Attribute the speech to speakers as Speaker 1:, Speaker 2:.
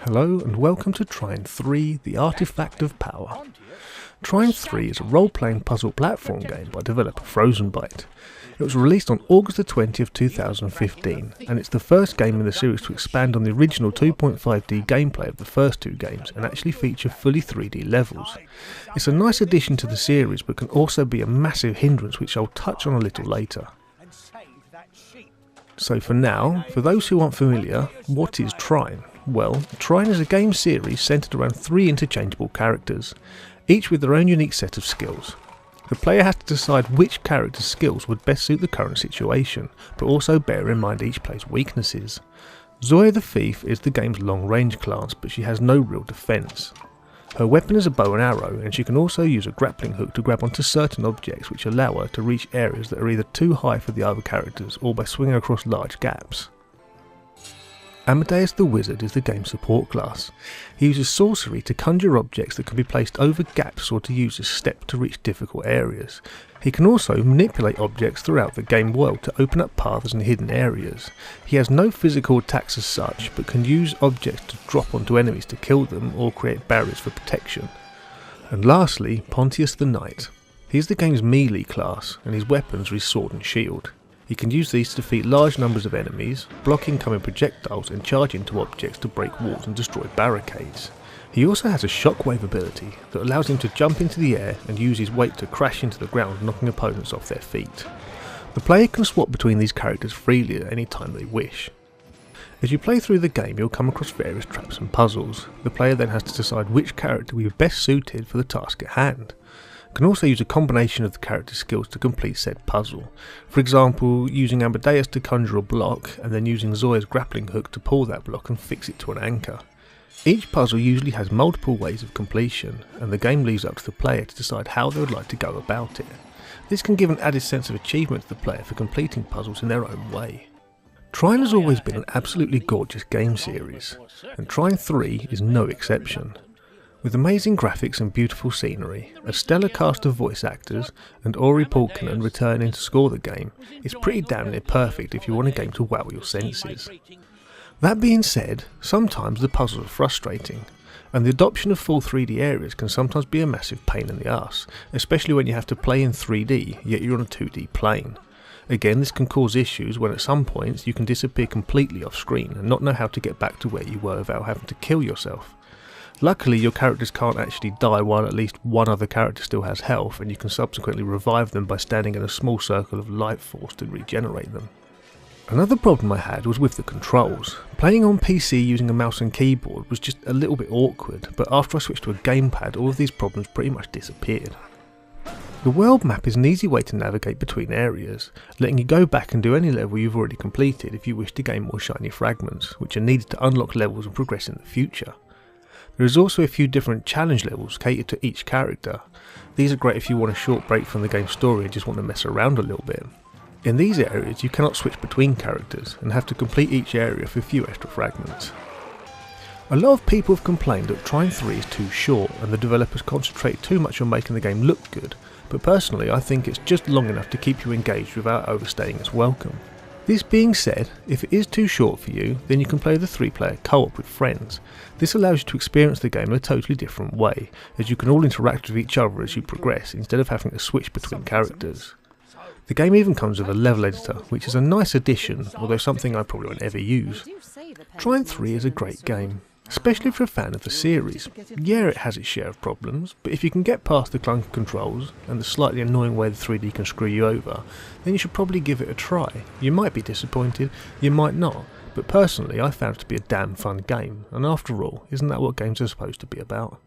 Speaker 1: Hello and welcome to Trine 3, The Artifact of Power. Trine 3 is a role-playing puzzle platform game by developer Frozenbyte. It was released on August the 20th, 2015, and it's the first game in the series to expand on the original 2.5D gameplay of the first two games and actually feature fully 3D levels. It's a nice addition to the series, but can also be a massive hindrance, which I'll touch on a little later. So for now, for those who aren't familiar, what is Trine? Well, Trine is a game series centred around three interchangeable characters, each with their own unique set of skills. The player has to decide which character's skills would best suit the current situation, but also bear in mind each player's weaknesses. Zoya the Thief is the game's long-range class, but she has no real defence. Her weapon is a bow and arrow, and she can also use a grappling hook to grab onto certain objects which allow her to reach areas that are either too high for the other characters or by swinging across large gaps. Amadeus the Wizard is the game's support class. He uses sorcery to conjure objects that can be placed over gaps or to use as step to reach difficult areas. He can also manipulate objects throughout the game world to open up paths and hidden areas. He has no physical attacks as such, but can use objects to drop onto enemies to kill them or create barriers for protection. And lastly, Pontius the Night. He is the game's melee class, and his weapons are his sword and shield. He can use these to defeat large numbers of enemies, block incoming projectiles and charge into objects to break walls and destroy barricades. He also has a shockwave ability that allows him to jump into the air and use his weight to crash into the ground, knocking opponents off their feet. The player can swap between these characters freely at any time they wish. As you play through the game, you'll come across various traps and puzzles. The player then has to decide which character will be best suited for the task at hand. Can also use a combination of the character's skills to complete said puzzle. For example, using Amadeus to conjure a block and then using Zoya's grappling hook to pull that block and fix it to an anchor. Each puzzle usually has multiple ways of completion, and the game leaves up to the player to decide how they would like to go about it. This can give an added sense of achievement to the player for completing puzzles in their own way. Trine has always been an absolutely gorgeous game series, and Trine 3 is no exception. With amazing graphics and beautiful scenery, a stellar cast of voice actors, and Ori Pulkkinen returning to score the game, it's pretty damn near perfect if you want a game to wow your senses. That being said, sometimes the puzzles are frustrating, and the adoption of full 3D areas can sometimes be a massive pain in the arse, especially when you have to play in 3D yet you're on a 2D plane. Again, this can cause issues when at some points you can disappear completely off screen and not know how to get back to where you were without having to kill yourself. Luckily, your characters can't actually die while at least one other character still has health, and you can subsequently revive them by standing in a small circle of life force to regenerate them. Another problem I had was with the controls. Playing on PC using a mouse and keyboard was just a little bit awkward, but after I switched to a gamepad, all of these problems pretty much disappeared. The world map is an easy way to navigate between areas, letting you go back and do any level you've already completed if you wish to gain more shiny fragments, which are needed to unlock levels and progress in the future. There is also a few different challenge levels catered to each character. These are great if you want a short break from the game's story and just want to mess around a little bit. In these areas you cannot switch between characters and have to complete each area for a few extra fragments. A lot of people have complained that Trine 3 is too short and the developers concentrate too much on making the game look good, but personally I think it's just long enough to keep you engaged without overstaying its welcome. This being said, if it is too short for you, then you can play the 3-player co-op with friends. This allows you to experience the game in a totally different way, as you can all interact with each other as you progress instead of having to switch between characters. The game even comes with a level editor, which is a nice addition, although something I probably won't ever use. Trine 3 is a great game, especially if you're a fan of the series. Yeah, it has its share of problems, but if you can get past the clunky controls and the slightly annoying way the 3D can screw you over, then you should probably give it a try. You might be disappointed, you might not, but personally I found it to be a damn fun game, and after all, isn't that what games are supposed to be about?